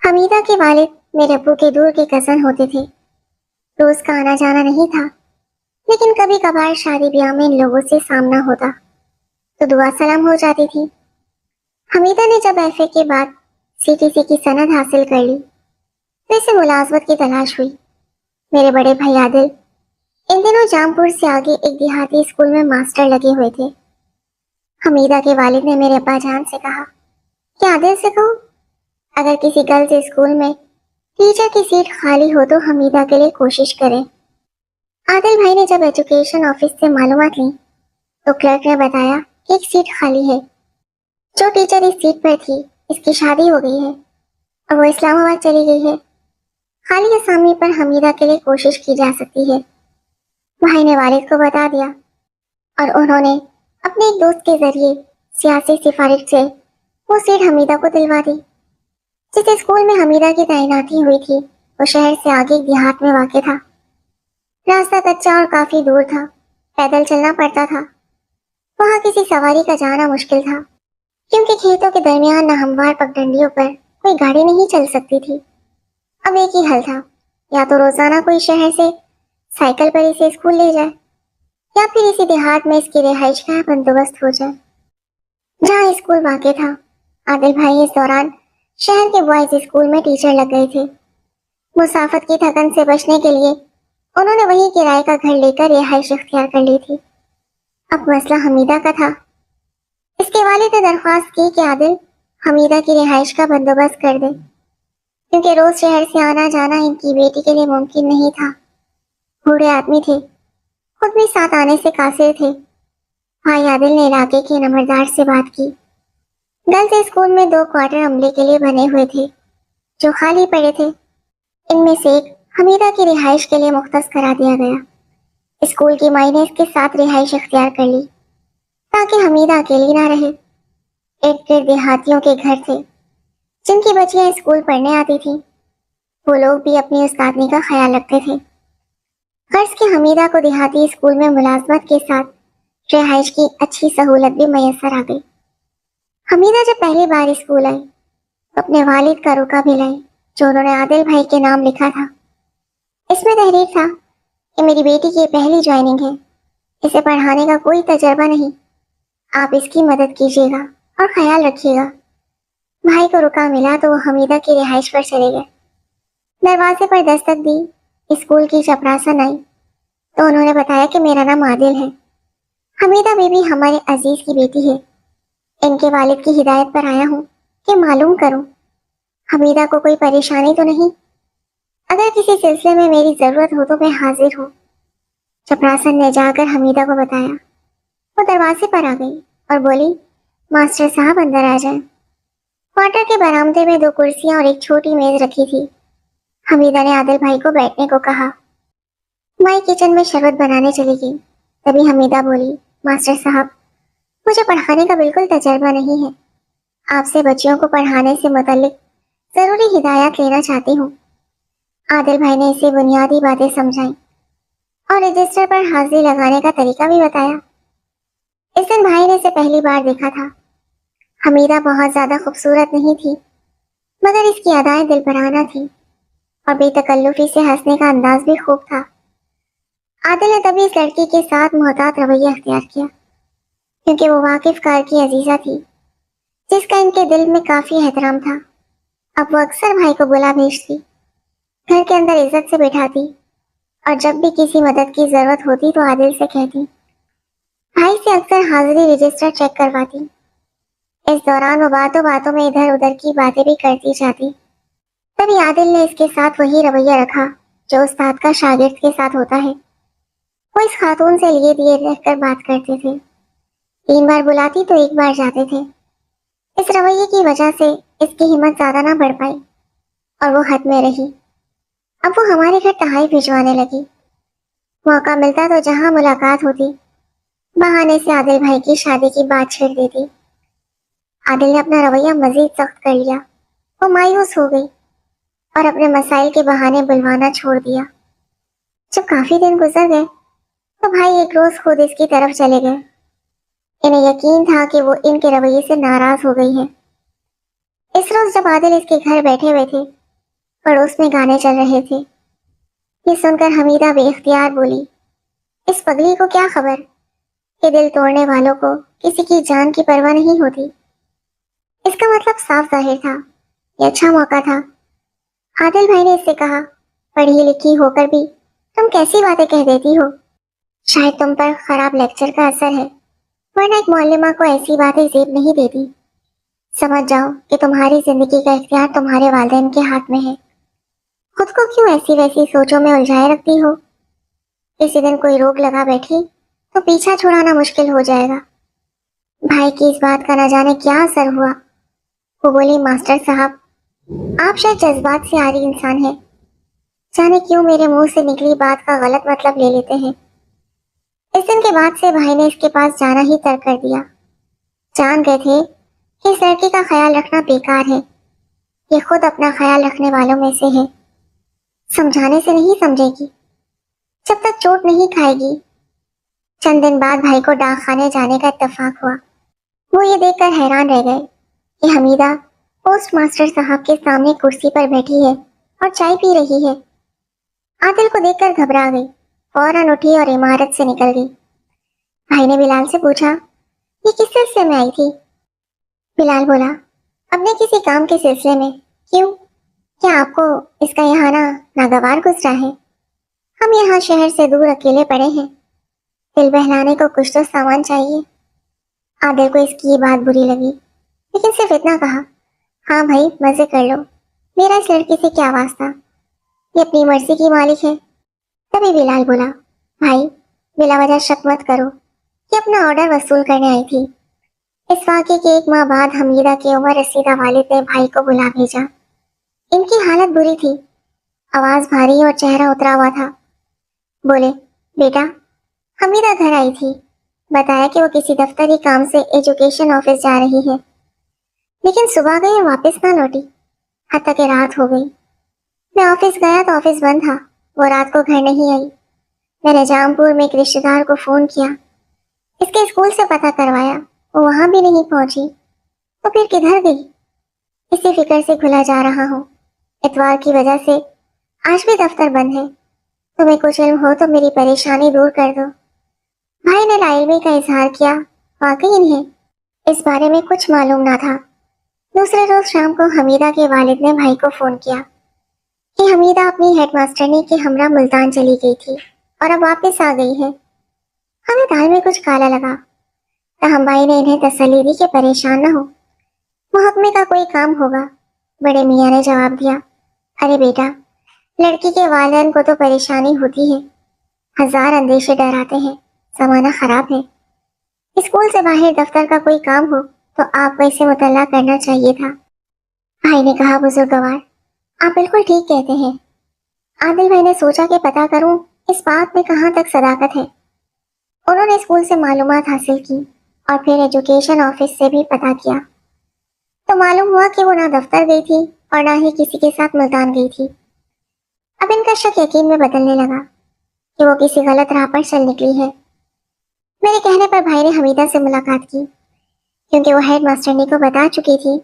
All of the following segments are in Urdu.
حمیدہ کے والد میرے ابو کے دور کے کزن ہوتے تھے۔ روز کا آنا جانا نہیں تھا، لیکن کبھی کبھار شادی بیاہ میں ان لوگوں سے سامنا ہوتا تو دعا سلام ہو جاتی تھی۔ حمیدہ نے جب ایف اے کے بعد سی ٹی سی کی سند حاصل کر لی تو اسے ملازمت کی تلاش ہوئی۔ میرے بڑے بھائی عادل ان دنوں جام پور سے آگے ایک دیہاتی اسکول میں ماسٹر لگے ہوئے تھے۔ حمیدہ کے والد نے میرے ابا جان سے کہا کہ عادل سے کہو اگر کسی گرلز اسکول میں ٹیچر کی سیٹ خالی ہو تو حمیدہ کے لیے کوشش کرے۔ عادل بھائی نے جب ایجوکیشن آفس سے معلومات لی تو کلرک نے بتایا کہ ایک سیٹ خالی ہے۔ جو ٹیچر اس سیٹ پر تھی اس کی شادی ہو گئی ہے اور وہ اسلام آباد چلی گئی ہے۔ خالی اسامی پر حمیدہ کے لیے کوشش کی جا سکتی ہے۔ بھائی نے والد کو بتا دیا اور انہوں نے اپنے ایک دوست کے ذریعے سیاسی سفارش سے وہ سیٹ حمیدہ کو دلوا دی۔ جس اسکول میں حمیدہ کی تعیناتی ہوئی تھی وہ شہر سے آگے ایک دیہات میں واقع تھا۔ راستہ کچا اور کافی دور تھا، پیدل چلنا پڑتا تھا۔ وہاں کسی سواری کا جانا مشکل تھا کیونکہ کھیتوں کے درمیان نہ ہموار پگڈنڈیوں پر کوئی گاڑی نہیں چل سکتی تھی۔ اب ایک ہی حل تھا، یا تو روزانہ کوئی شہر سے سائیکل پر اسے اسکول لے جائے یا پھر اسی دیہات میں اس کی رہائش کا بندوبست ہو جائے جہاں اسکول واقع تھا۔ عادل بھائی اس دوران شہر کے بوائز اسکول میں ٹیچر لگ گئے تھے۔ مسافت کی تھکن سے بچنے کے لیے انہوں نے وہیں کرائے کا گھر لے کر رہائش اختیار کر لی تھی۔ اب مسئلہ حمیدہ کا تھا۔ اس کے والد نے درخواست کی کہ عادل حمیدہ کی رہائش کا بندوبست کر دے کیونکہ روز شہر سے آنا جانا ان کی بیٹی کے لیے ممکن نہیں تھا۔ بوڑھے آدمی تھے، خود بھی ساتھ آنے سے قاصر تھے۔ بھائی عادل نے علاقے کے نمبردار سے بات کی۔ گرلز اسکول میں 2 کوارٹر عملے کے لیے بنے ہوئے تھے جو خالی پڑے تھے۔ ان میں سے ایک حمیدہ کی رہائش کے لیے مختص کرا دیا گیا۔ اسکول کی مائی نے اس کے ساتھ رہائش اختیار کر لی تاکہ حمیدہ اکیلی نہ رہے۔ ایک دیہاتیوں کے گھر تھے جن کی بچیاں اسکول پڑھنے آتی تھیں۔ وہ لوگ بھی اپنی استادنی کا خیال رکھتے تھے۔ غرض کہ حمیدہ کو دیہاتی اسکول میں ملازمت کے ساتھ رہائش کی اچھی سہولت بھی میسر آ گئی۔ حمیدہ جب پہلی بار اسکول آئی تو اپنے والد کا رکا بھی لائی جو انہوں نے عادل بھائی کے نام لکھا تھا۔ اس میں تحریر تھا کہ میری بیٹی کی پہلی جوائننگ ہے، اسے پڑھانے کا کوئی تجربہ نہیں، آپ اس کی مدد کیجیے گا اور خیال رکھیے گا۔ بھائی کو رکا ملا تو وہ حمیدہ کی رہائش پر چلے گئے۔ دروازے پر دستک دی، اسکول کی چپراسن آئی تو انہوں نے بتایا کہ میرا نام عادل ہے، حمیدہ بی بی ہمارے عزیز کی بیٹی ہے۔ ان کے والد کی ہدایت پر آیا ہوں کہ معلوم کروں حمیدہ کو کوئی پریشانی تو نہیں، اگر کسی سلسلے میں میری ضرورت ہو تو میں حاضر ہوں۔ چپراسن نے جا کر حمیدہ کو بتایا۔ وہ دروازے پر آ گئی اور بولی ماسٹر صاحب اندر آ جائیں۔ کوارٹر کے برآمدے میں 2 کرسیاں اور ایک چھوٹی میز رکھی تھی۔ حمیدہ نے عادل بھائی کو بیٹھنے کو کہا۔ مائی کچن میں شربت بنانے چلی گئی۔ تبھی حمیدہ بولی ماسٹر صاحب مجھے پڑھانے کا بالکل تجربہ نہیں ہے، آپ سے بچیوں کو پڑھانے سے متعلق ضروری ہدایات لینا چاہتی ہوں۔ عادل بھائی نے اسے بنیادی باتیں سمجھائیں اور رجسٹر پر حاضری لگانے کا طریقہ بھی بتایا۔ اس دن بھائی نے اسے پہلی بار دیکھا تھا۔ حمیدہ بہت زیادہ خوبصورت نہیں تھی مگر اس کی ادائیں دل برانہ تھیں اور بے تکلفی سے ہنسنے کا انداز بھی خوب تھا۔ عادل نے تبھی اس لڑکی کے ساتھ محتاط رویہ اختیار کیا کیونکہ وہ واقف کار کی عزیزہ تھی جس کا ان کے دل میں کافی احترام تھا۔ اب وہ اکثر بھائی کو بلا بھیجتی، گھر کے اندر عزت سے بٹھاتی اور جب بھی کسی مدد کی ضرورت ہوتی تو عادل سے کہتی۔ بھائی سے اکثر حاضری رجسٹر چیک کرواتی۔ اس دوران وہ باتوں میں ادھر ادھر کی باتیں بھی کرتی جاتی۔ تبھی عادل نے اس کے ساتھ وہی رویہ رکھا جو استاد کا شاگرد کے ساتھ ہوتا ہے۔ وہ اس خاتون سے لیے دیے رہ کر بات کرتے تھے، 3 بار بلاتی تو 1 بار جاتے تھے۔ اس رویے کی وجہ سے اس کی ہمت زیادہ نہ بڑھ پائی اور وہ حد میں رہی۔ اب وہ ہمارے گھر تحائف بھجوانے لگی۔ موقع ملتا تو جہاں ملاقات ہوتی بہانے سے عادل بھائی کی شادی کی بات چھیڑ دیتی۔ عادل نے اپنا رویہ مزید سخت کر لیا۔ وہ مایوس ہو گئی اور اپنے مسائل کے بہانے بلوانا چھوڑ دیا۔ جب کافی دن گزر گئے تو بھائی ایک روز خود اس کی طرف چلے گئے۔ انہیں یقین تھا کہ وہ ان کے رویے سے ناراض ہو گئی ہے، اس روز جب عادل اس کے گھر بیٹھے ہوئے تھے، پڑوس میں گانے چل رہے تھے، یہ سن کر حمیدہ بے اختیار بولی، اس پگلی کو کیا خبر کہ دل توڑنے والوں کو کسی کی جان کی پرواہ نہیں ہوتی۔ اس کا مطلب صاف ظاہر تھا، یہ اچھا موقع تھا۔ عادل بھائی نے اس سے کہا، پڑھی لکھی ہو کر بھی تم کیسی باتیں کہہ دیتی ہو؟ شاید تم پر خراب لیکچر کا اثر ہے، ورنہ ایک معلمہ کو ایسی باتیں زیب نہیں دیتی۔ سمجھ جاؤ کہ تمہاری زندگی کا اختیار تمہارے والدین کے ہاتھ میں ہے۔ خود کو کیوں ایسی ویسی سوچوں میں الجھائے رکھتی ہو؟ کسی دن کوئی روک لگا بیٹھی تو پیچھا چھڑانا مشکل ہو جائے گا۔ بھائی کی اس بات کا نہ جانے کیا اثر ہوا۔ وہ بولی، ماسٹر صاحب آپ شاید جذبات سے عاری انسان ہیں، جانے کیوں میرے منہ سے نکلی بات کا غلط مطلب لے لیتے ہیں۔ اس دن کے بعد سے بھائی نے اس کے پاس جانا ہی ترک کر دیا۔ جان گئے تھے کہ اس لڑکی کا خیال رکھنا بیکار ہے، یہ خود اپنا خیال رکھنے والوں میں سے ہے، سمجھانے سے نہیں سمجھے گی جب تک چوٹ نہیں کھائے گی۔ چند دن بعد بھائی کو ڈاک خانے جانے کا اتفاق ہوا۔ وہ یہ دیکھ کر حیران رہ گئے کہ حمیدہ پوسٹ ماسٹر صاحب کے سامنے کرسی پر بیٹھی ہے اور چائے پی رہی ہے۔ عادل کو دیکھ کر گھبرا گئی، فوراً اٹھی اور عمارت سے نکل گئی۔ بھائی نے بلال سے پوچھا، یہ کس سلسلے میں آئی تھی؟ بلال بولا، اپنے کسی کام کے سلسلے میں۔ کیوں؟ کیا آپ کو اس کا یہاں آنا ناگوار گزرا ہے؟ ہم یہاں شہر سے دور اکیلے پڑے ہیں، دل بہلانے کو کچھ تو سامان چاہیے۔ عادل کو اس کی یہ بات بری لگی، لیکن صرف اتنا کہا، ہاں بھائی مزے کر لو، میرا اس لڑکی سے کیا واسطہ، یہ اپنی مرضی کی مالک ہے۔ تبھی بلال بولا، بھائی بلا وجہ شک مت کرو، یہ اپنا آرڈر وصول کرنے آئی تھی۔ اس واقعے کے 1 ماہ بعد حمیدہ کے عمر رسیدہ والد نے بھائی کو بلا بھیجا۔ ان کی حالت بری تھی، آواز بھاری اور چہرہ اترا ہوا تھا۔ بولے، بیٹا حمیدہ گھر آئی تھی، بتایا کہ وہ کسی دفتری کام سے ایجوکیشن آفس جا رہی ہے، لیکن صبح گئی اور واپس نہ لوٹی، حتیٰ کہ رات ہو گئی۔ میں آفس گیا تو آفس بند تھا، وہ رات کو گھر نہیں آئی۔ میں نے جام پور میں ایک رشتہ دار کو فون کیا، اس کے اسکول سے پتہ کروایا، وہ وہاں بھی نہیں پہنچی، تو پھر کدھر گئی؟ اسی فکر سے کھلا جا رہا ہوں۔ اتوار کی وجہ سے آج بھی دفتر بند ہے، تمہیں کچھ علم ہو تو میری پریشانی دور کر دو۔ بھائی نے لا علمی کا اظہار کیا، واقعی انہیں اس بارے میں کچھ معلوم نہ تھا۔ دوسرے روز شام کو حمیدہ کے والد نے بھائی کو فون کیا کہ حمیدہ اپنی ہیڈ ماسٹرنی کے ہمراہ ملتان چلی گئی تھی اور اب واپس آ گئی ہے۔ ہمیں دال میں کچھ کالا لگا، تاہم بھائی نے انہیں تسلی دی کہ پریشان نہ ہو، محکمے کا کوئی کام ہوگا۔ بڑے میاں نے جواب دیا، ارے بیٹا، لڑکی کے والدین کو تو پریشانی ہوتی ہے، 1000 اندیشے ڈراتے ہیں، زمانہ خراب ہے، اسکول سے باہر دفتر کا کوئی کام ہو تو آپ کو اسے مطلع کرنا چاہیے تھا۔ بھائی نے کہا، بزرگوار آپ بالکل ٹھیک کہتے ہیں۔ عادل بھائی نے سوچا کہ پتہ کروں اس بات میں کہاں تک صداقت ہے۔ انہوں نے اسکول سے معلومات حاصل کی اور پھر ایجوکیشن آفس سے بھی پتہ کیا، تو معلوم ہوا کہ وہ نہ دفتر گئی تھی اور نہ ہی کسی کے ساتھ ملتان گئی تھی۔ اب ان کا شک یقین میں بدلنے لگا کہ وہ کسی غلط راہ پر چل نکلی ہے۔ میرے کہنے پر بھائی نے حمیدہ سے ملاقات کی، کیونکہ وہ ہیڈ ماسٹرنی کو بتا چکی تھی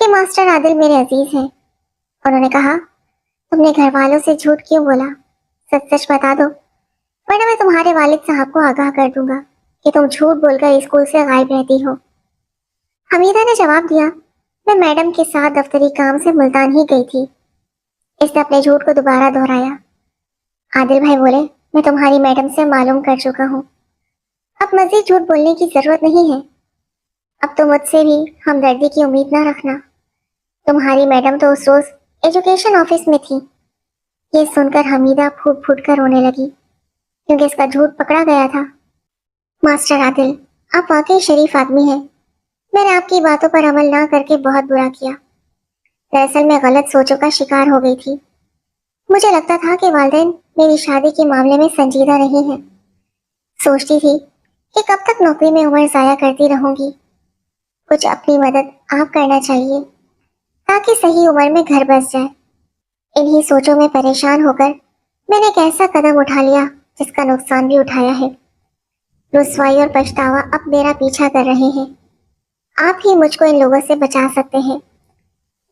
کہ ماسٹر عادل میرے عزیز ہیں۔ انہوں نے کہا، تم نے گھر والوں سے جھوٹ کیوں بولا؟ سچ سچ بتا دو، ورنہ میں تمہارے والد صاحب کو آگاہ کر دوں گا کہ تم جھوٹ بول کر اسکول سے غائب رہتی ہو۔ حمیدہ نے جواب دیا، میں میڈم کے ساتھ دفتری کام سے ملتان ہی گئی تھی۔ اس نے اپنے جھوٹ کو دوبارہ دہرایا۔ عادل بھائی بولے، میں تمہاری میڈم سے معلوم کر چکا ہوں، اب مزید جھوٹ بولنے کی ضرورت نہیں ہے۔ اب تو مجھ سے بھی ہمدردی کی امید نہ رکھنا، تمہاری میڈم تو اس روز ایجوکیشن آفس میں تھی۔ یہ سن کر حمیدہ پھوٹ پھوٹ کر رونے لگی، کیونکہ اس کا جھوٹ پکڑا گیا تھا۔ ماسٹر عادل، آپ واقعی شریف آدمی ہیں، میں نے آپ کی باتوں پر عمل نہ کر کے بہت برا کیا۔ دراصل میں غلط سوچوں کا شکار ہو گئی تھی، مجھے لگتا تھا کہ والدین میری شادی کے معاملے میں سنجیدہ نہیں ہیں، سوچتی تھی کہ کب تک نوکری میں عمر ضائع کرتی رہوں گی، کچھ اپنی مدد آپ کرنا چاہیے تاکہ صحیح عمر میں گھر بس جائے۔ انہی سوچوں میں پریشان ہو کر میں نے ایک ایسا قدم اٹھا لیا جس کا نقصان بھی اٹھایا ہے۔ رسوائی اور پچھتاوا اب میرا پیچھا کر رہے ہیں، آپ ہی مجھ کو ان لوگوں سے بچا سکتے ہیں۔